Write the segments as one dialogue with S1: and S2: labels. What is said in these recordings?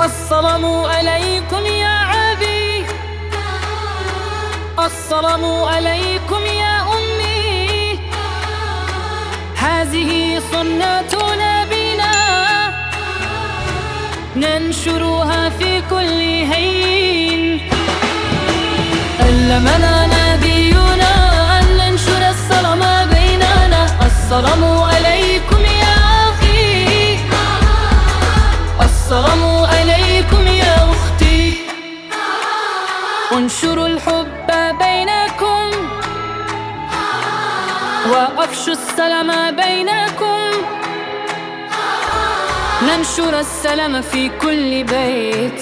S1: السلام عليكم يا أبي، السلام عليكم يا أمي، هذه سنة نبينا ننشرها في كل حين. علمنا نبينا أن ننشر السلام بيننا. السلام عليكم يا أخي، السلام عليكم يا أختي، انشروا الحب بينكم وأفشوا السلام بينكم، ننشر السلام في كل بيت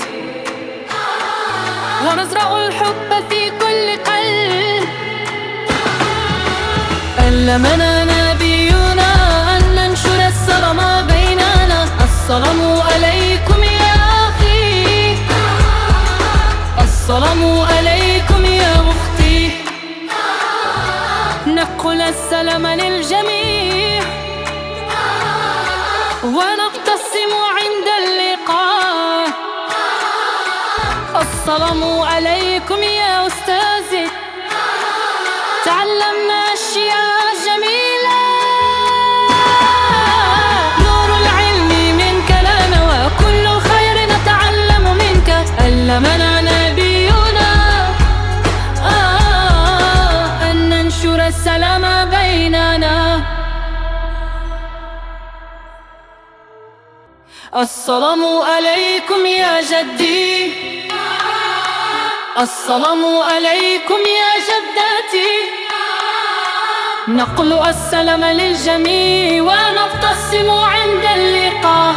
S1: ونزرع الحب في كل قلب. علمنا نبينا أن ننشر السلام بيننا. السلام عليكم يا أخي، السلام عليكم يا أختي، نقل السلام للجميع ونبتسم عند اللقاء. السلام عليكم يا أستاذي، تعلمنا أشياء جميلة، نور العلم منك لنا وكل الخير نتعلم منك. علمنا نبينا أن ننشر السلام بيننا. السلام عليكم يا جدي، السلام عليكم يا جدتي، نقل السلام للجميع ونبتسم عند اللقاء.